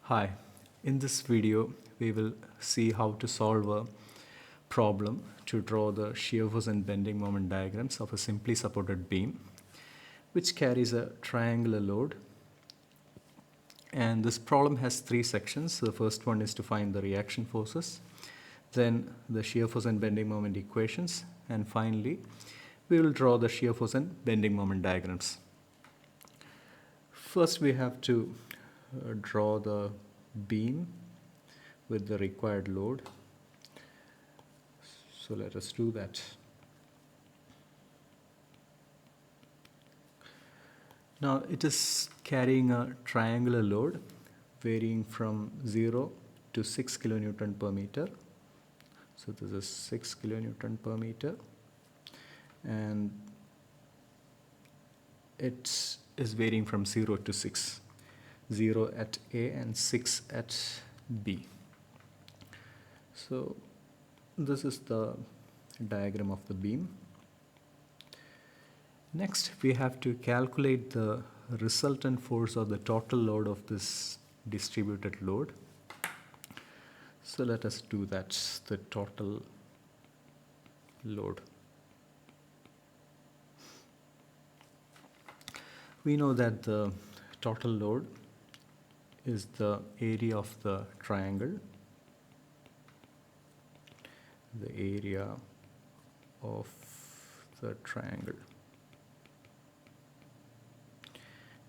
Hi, in this video we will see how to solve a problem to draw the shear force and bending moment diagrams of a simply supported beam which carries a triangular load, and this problem has three sections. The first one is to find the reaction forces, then the shear force and bending moment equations, and finally we will draw the shear force and bending moment diagrams. First we have to draw the beam with the required load. So let us do that. Now it is carrying a triangular load varying from 0 to 6 kilonewton per meter. So this is 6 kilonewton per meter, and it is varying from 0 to 6. 0 at A and 6 at B. So this is the diagram of the beam. Next we have to calculate the resultant force or the total load of this distributed load. So let us do that, the total load. We know that the total load is the area of the triangle, the area of the triangle,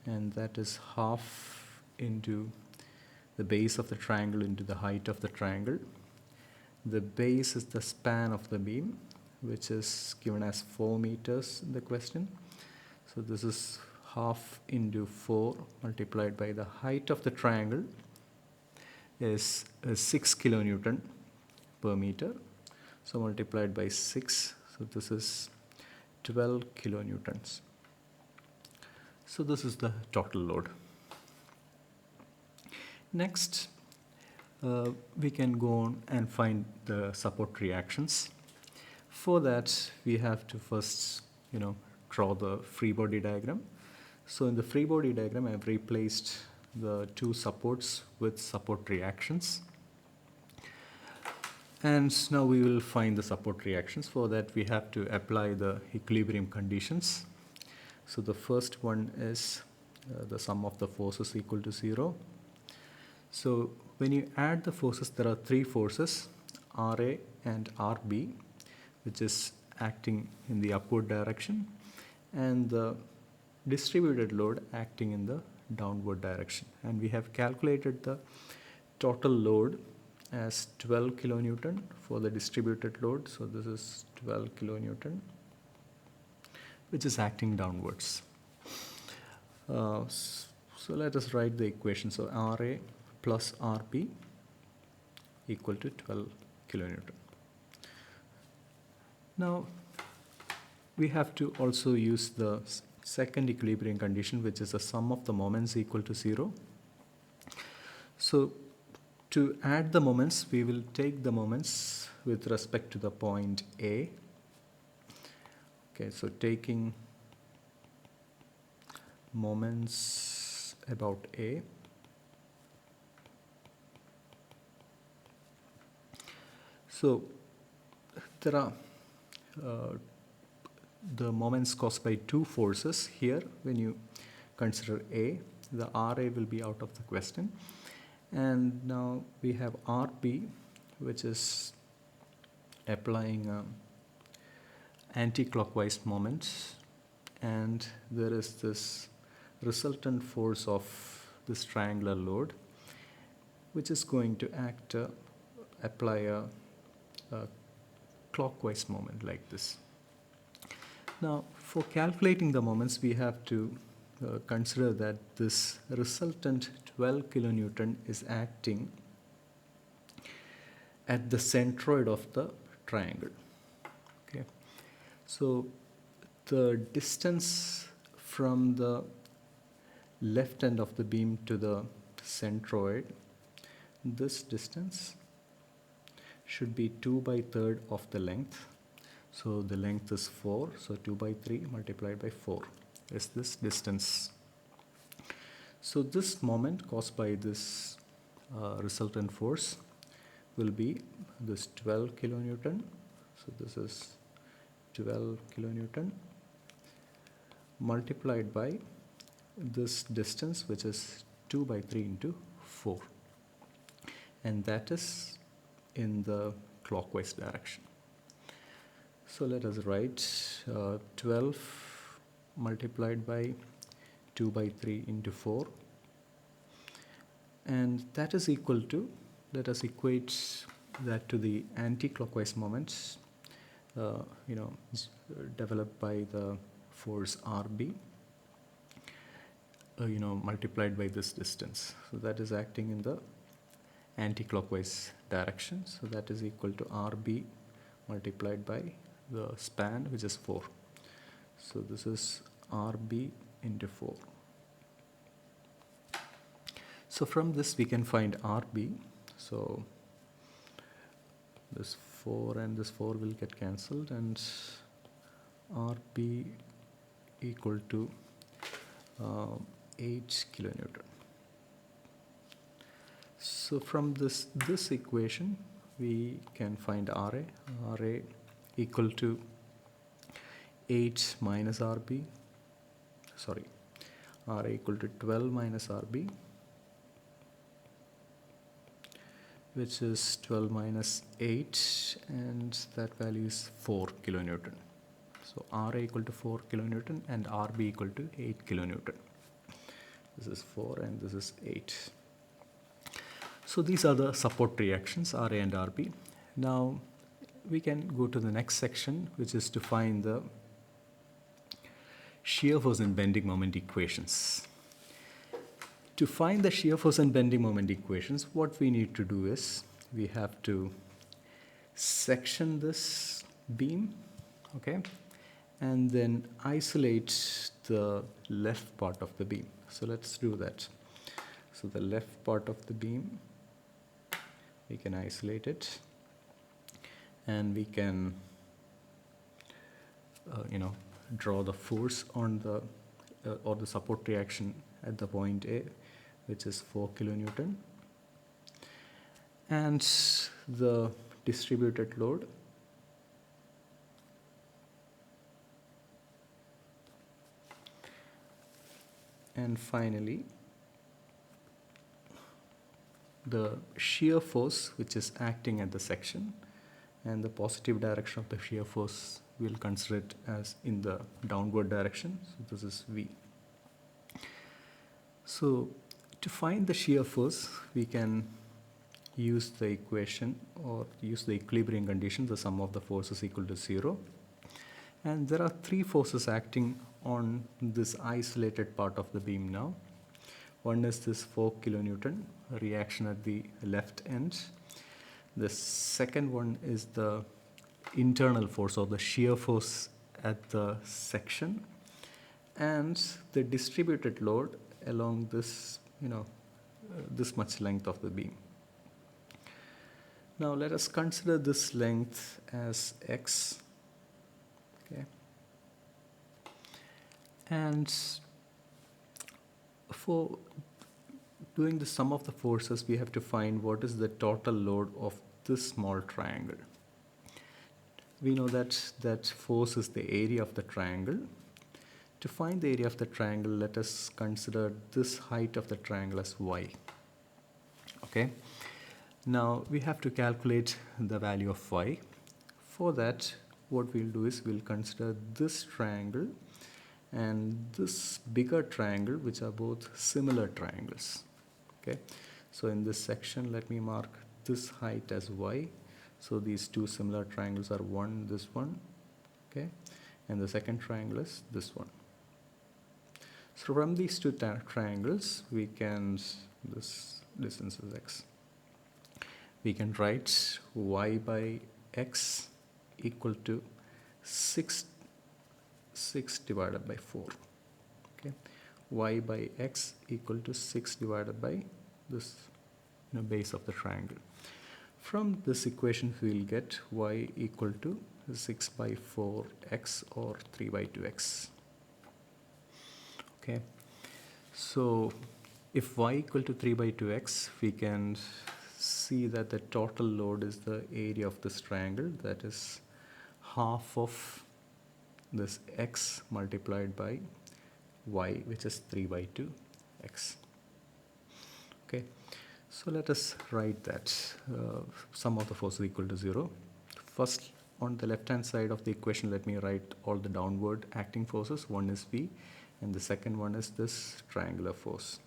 and that is half into the base of the triangle into the height of the triangle. The base is the span of the beam, which is given as 4 meters in the question. So this is half into 4 multiplied by the height of the triangle is 6 kilonewton per meter. So multiplied by 6, so this is 12 kilonewtons. So this is the total load. Next, we can go on and find the support reactions. For that, we have to first, draw the free body diagram. So in the free body diagram, I have replaced the two supports with support reactions. And now we will find the support reactions. For that, we have to apply the equilibrium conditions. So the first one is the sum of the forces equal to 0. So when you add the forces, there are three forces, RA and RB, which is acting in the upward direction, and the distributed load acting in the downward direction. And we have calculated the total load as 12 kilonewton for the distributed load. So this is 12 kilonewton, which is acting downwards. So let us write the equation. So RA plus RB equal to 12 kilonewton. Now we have to also use the second equilibrium condition, which is the sum of the moments equal to 0. So to add the moments, we will take the moments with respect to the point A. Okay, so taking moments about A. So there are the moments caused by two forces here. When you consider A, the RA will be out of the question. And now we have RB, which is applying anti-clockwise moment, and there is this resultant force of this triangular load, which is going to apply a clockwise moment like this. Now, for calculating the moments, we have to consider that this resultant 12 kilonewton is acting at the centroid of the triangle. Okay, so the distance from the left end of the beam to the centroid, this distance should be 2/3 of the length. So the length is 4, so 2/3 multiplied by 4 is this distance. So this moment caused by this resultant force will be this 12 kilonewton. So this is 12 kilonewton multiplied by this distance, which is 2 by 3 into 4, and that is in the clockwise direction. So let us write 12 multiplied by 2 by 3 into 4, and that is equal to, let us equate that to the anti-clockwise moments developed by the force RB multiplied by this distance. So that is acting in the anti-clockwise direction. So that is equal to RB multiplied by the span, which is 4. So this is RB into 4. So from this we can find RB. So this 4 and this 4 will get cancelled, and RB equal to 8 kilonewton. So from this equation we can find RA equal to 8 minus RB, RA equal to 12 minus RB, which is 12 minus 8, and that value is 4 kilonewton. So RA equal to 4 kilonewton and RB equal to 8 kilonewton. This is 4 and this is 8. So these are the support reactions, RA and RB. Now we can go to the next section, which is to find the shear force and bending moment equations. To find the shear force and bending moment equations, what we need to do is we have to section this beam, okay, and then isolate the left part of the beam. So let's do that. So the left part of the beam, we can isolate it, and we can draw the force on the or the support reaction at the point A, which is 4 kilonewton, and the distributed load and finally the shear force which is acting at the section, and the positive direction of the shear force we'll consider it as in the downward direction. So this is V. So to find the shear force, we can use the equation or use the equilibrium condition, the sum of the forces equal to 0. And there are 3 forces acting on this isolated part of the beam now. One is this 4 kilonewton reaction at the left end. The second one is the internal force or the shear force at the section, and the distributed load along this, this much length of the beam. Now let us consider this length as x, okay, and for doing the sum of the forces, we have to find what is the total load of this small triangle. We know that force is the area of the triangle. To find the area of the triangle, let us consider this height of the triangle as y. Okay. Now we have to calculate the value of y. For that, what we'll do is we'll consider this triangle and this bigger triangle, which are both similar triangles. Okay. So in this section, let me mark this height as y. So these 2 similar triangles are this one, okay, and the second triangle is this one. So from these 2 triangles, we can, this distance is x. We can write y by x equal to 6 divided by 4. Okay, y by x equal to 6 divided by this base of the triangle. From this equation, we will get y equal to 6 by 4x or 3 by 2x. Okay, so if y equal to 3 by 2x, we can see that the total load is the area of this triangle, that is half of this x multiplied by y, which is 3 by 2x. Okay, so let us write that sum of the forces equal to 0. First, on the left hand side of the equation, let me write all the downward acting forces. One is V, and the second one is this triangular force.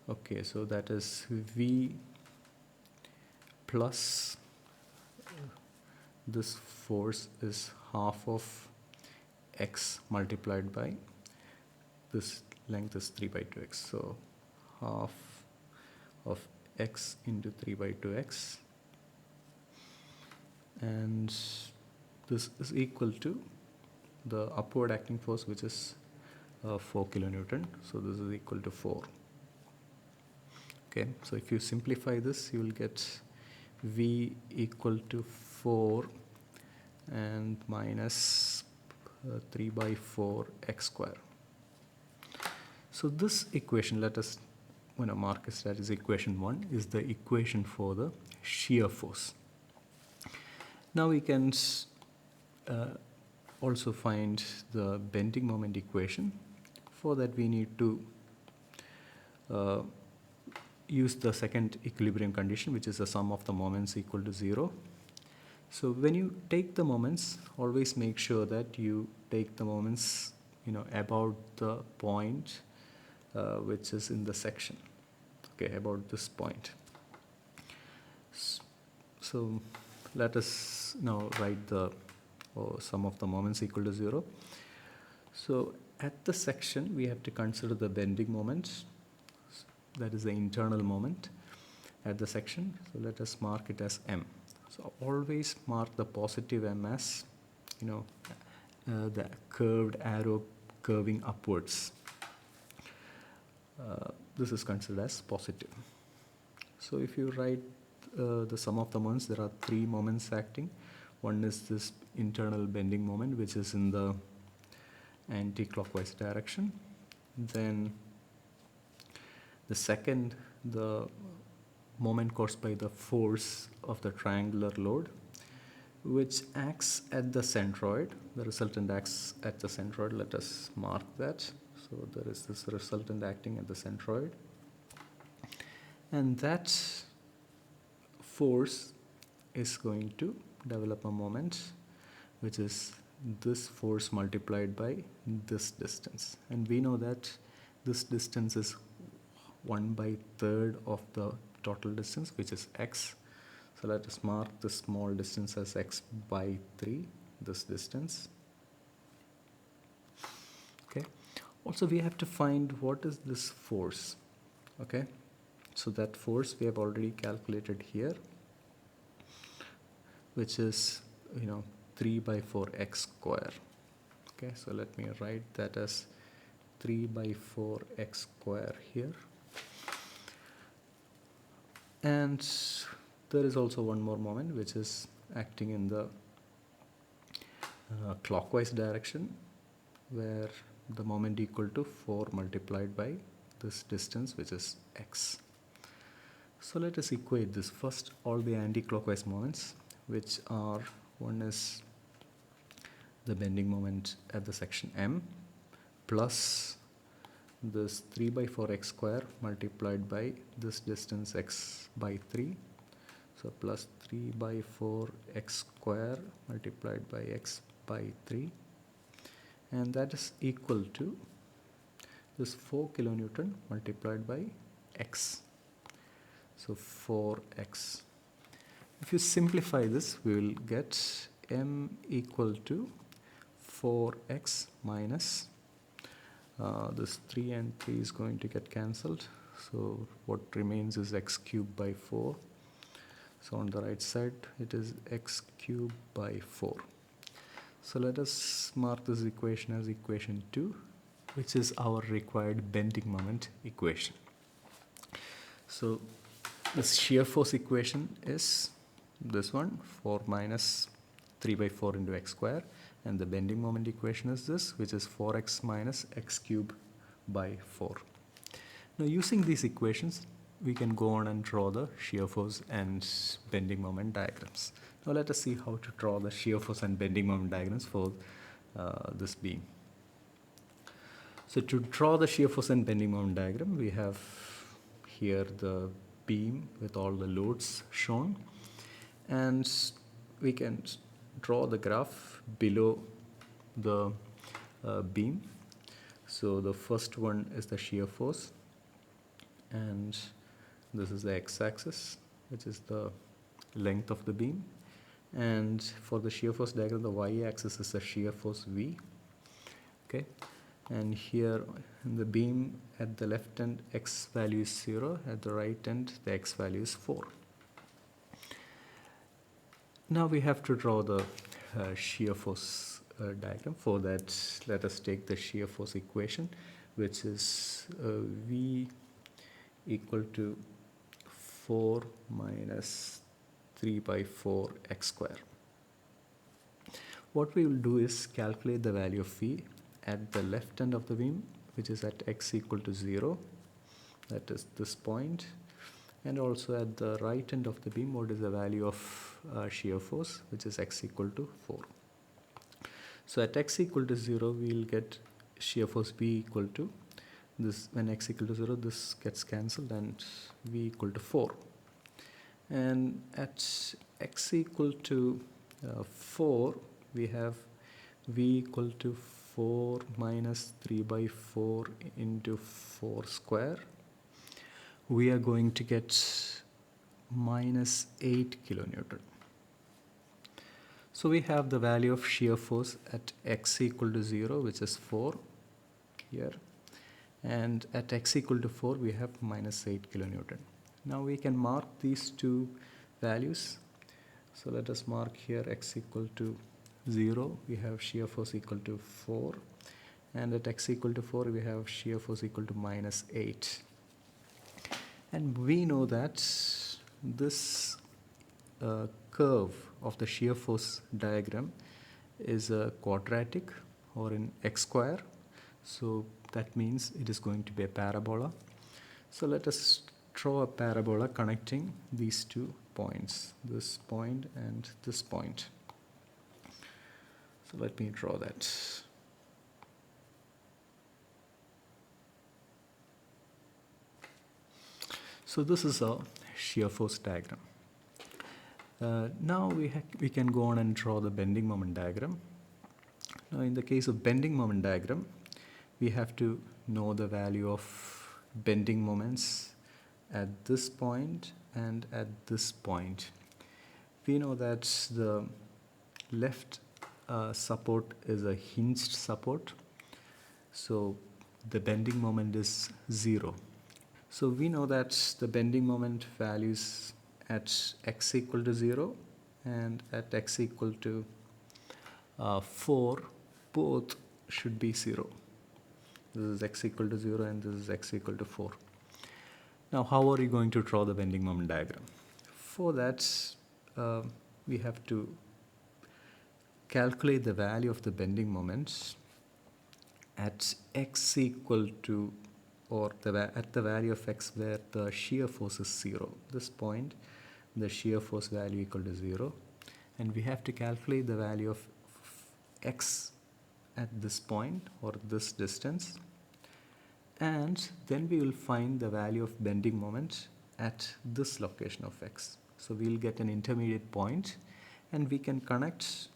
Okay, so that is V plus this force is half of x multiplied by this length is 3 by 2x. So half of x into 3 by 2x, and this is equal to the upward acting force, which is 4 kilonewton. So this is equal to 4. Okay, so if you simplify this, you will get V equal to 4 and minus 3 by 4 x square. So this equation, let us mark it as equation 1, is the equation for the shear force. Now we can also find the bending moment equation. For that, we need to use the second equilibrium condition, which is the sum of the moments equal to 0. So when you take the moments, always make sure that you take the moments about the point which is in the section. Okay, about this point. So let us now write the sum of the moments equal to 0. So at the section, we have to consider the bending moment, that is the internal moment at the section. So let us mark it as M. So always mark the positive M as the curved arrow curving upwards. This is considered as positive. So if you write the sum of the moments, there are 3 moments acting. One is this internal bending moment, which is in the anti-clockwise direction. Then the second, the moment caused by the force of the triangular load, which acts at the centroid. The resultant acts at the centroid. Let us mark that. So there is this resultant acting at the centroid. And that force is going to develop a moment, which is this force multiplied by this distance. And we know that this distance is 1/3 of the total distance, which is x. So let us mark this small distance as x/3, this distance. Okay. Also, we have to find what is this force. Okay. So that force we have already calculated here, which is 3/4 x square. Okay. So let me write that as 3/4 x square here. And there is also one more moment which is acting in the clockwise direction, where the moment equal to 4 multiplied by this distance, which is x. So let us equate this. First, all the anti-clockwise moments, which are, one is the bending moment at the section M, plus this 3/4 x square multiplied by this distance x/3. So plus 3/4 x square multiplied by x/3. And that is equal to this 4 kilonewton multiplied by x. So 4x. If you simplify this, we will get M equal to 4x minus this 3 and 3 is going to get cancelled. So what remains is x cubed by 4. So on the right side, it is x cubed by 4. So let us mark this equation as equation 2, which is our required bending moment equation. So this shear force equation is this one, 4 minus 3/4 into x square. And the bending moment equation is this, which is 4x minus x cubed by 4. Now using these equations, we can go on and draw the shear force and bending moment diagrams. Now let us see how to draw the shear force and bending moment diagrams for this beam. So to draw the shear force and bending moment diagram, we have here the beam with all the loads shown, and we can draw the graph below the beam. So the first one is the shear force, and this is the x-axis, which is the length of the beam, and for the shear force diagram, the y-axis is the shear force V. Okay, and here in the beam at the left end, x value is 0, at the right end the x value is 4. Now we have to draw the shear force diagram. For that, let us take the shear force equation, which is V equal to 4 minus 3 by 4 x square. What we will do is calculate the value of V at the left end of the beam, which is at x equal to 0, that is this point, and also at the right end of the beam, what is the value of shear force, which is x equal to 4. So at x equal to 0, we will get shear force B equal to this. When x equal to 0, this gets cancelled and V equal to 4. And at x equal to 4, we have V equal to 4 minus 3 by 4 into 4 square. We are going to get minus 8 kilonewton. So we have the value of shear force at x equal to 0, which is 4 here, and at x equal to 4 we have minus 8 kilonewton. Now we can mark these two values. So let us mark here x equal to 0, we have shear force equal to 4, and at x equal to 4 we have shear force equal to minus 8. And we know that this curve of the shear force diagram is a quadratic, or in x square, so that means it is going to be a parabola. So let us draw a parabola connecting these two points, this point and this point. So let me draw that. So this is a shear force diagram. Now we can go on and draw the bending moment diagram. Now in the case of bending moment diagram, we have to know the value of bending moments at this point and at this point. We know that the left support is a hinged support, so the bending moment is 0. So we know that the bending moment values at x equal to 0 and at x equal to 4, both should be 0. This is x equal to 0 and this is x equal to 4. Now how are you going to draw the bending moment diagram? For that, we have to calculate the value of the bending moments at x equal to, or at the value of x where the shear force is 0. This point, the shear force value equal to 0, and we have to calculate the value of x at this point, or this distance, and then we will find the value of bending moment at this location of x. So we will get an intermediate point, and we can connect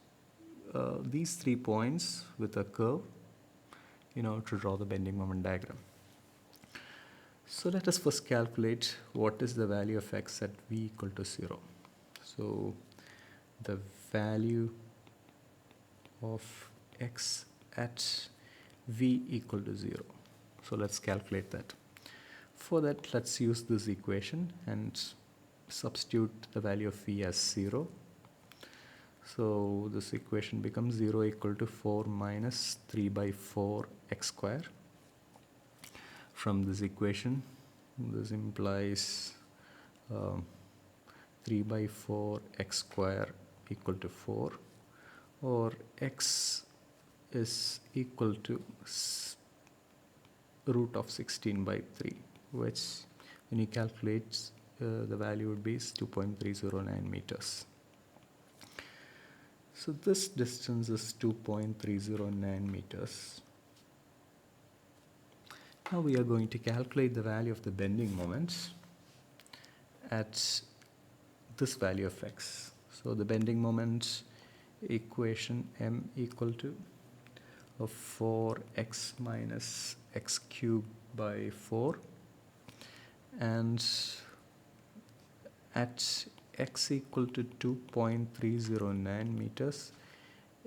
these 3 points with a curve, to draw the bending moment diagram. So let us first calculate what is the value of x at v equal to 0. So the value of x at v equal to 0. So let's calculate that. For that, let's use this equation and substitute the value of v as 0. So this equation becomes 0 equal to 4 minus 3 by 4 x square. From this equation, this implies 3 by 4 x square equal to 4, or x is equal to root of 16 by 3. which when you calculate the value would be 2.309 meters. So this distance is 2.309 meters. Now we are going to calculate the value of the bending moments at this value of x. So the bending moment equation m equal to 4x minus x cubed by 4, and at x equal to 2.309 meters,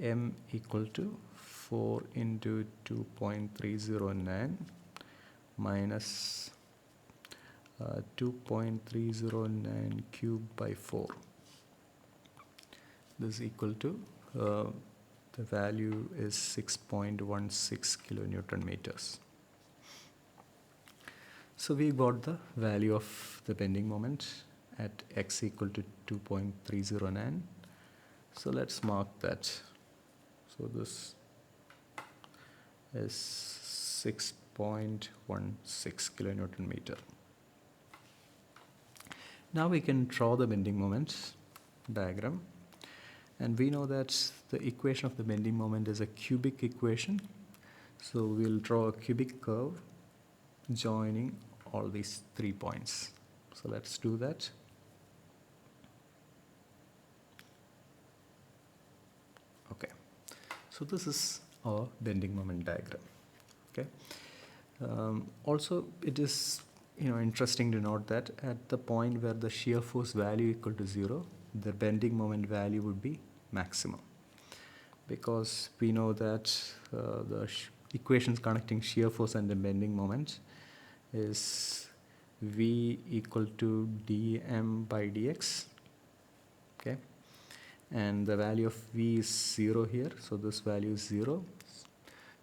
m equal to 4 into 2.309 minus 2.309 cubed by 4. This is equal to the value is 6.16 kilonewton meters. So we got the value of the bending moment at x equal to 2.309. So let's mark that. So this is 6.16 kilonewton meter. Now we can draw the bending moment diagram, and we know that the equation of the bending moment is a cubic equation. So we'll draw a cubic curve joining all these 3 points. So let's do that. Okay, so this is our bending moment diagram. Okay. Also, it is interesting to note that at the point where the shear force value equal to 0, the bending moment value would be maximum, because we know that the equations connecting shear force and the bending moment is V equal to dm by dx. Okay, and the value of V is 0 here, so this value is 0.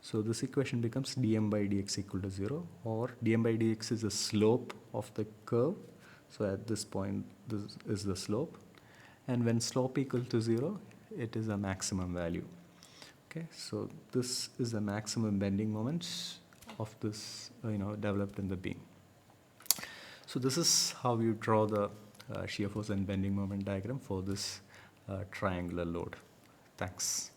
So this equation becomes dm by dx equal to 0, or dm by dx is the slope of the curve. So at this point, this is the slope, and when slope equal to 0, it is a maximum value. Okay, so this is the maximum bending moment of this developed in the beam. So this is how you draw the shear force and bending moment diagram for this triangular load. Thanks.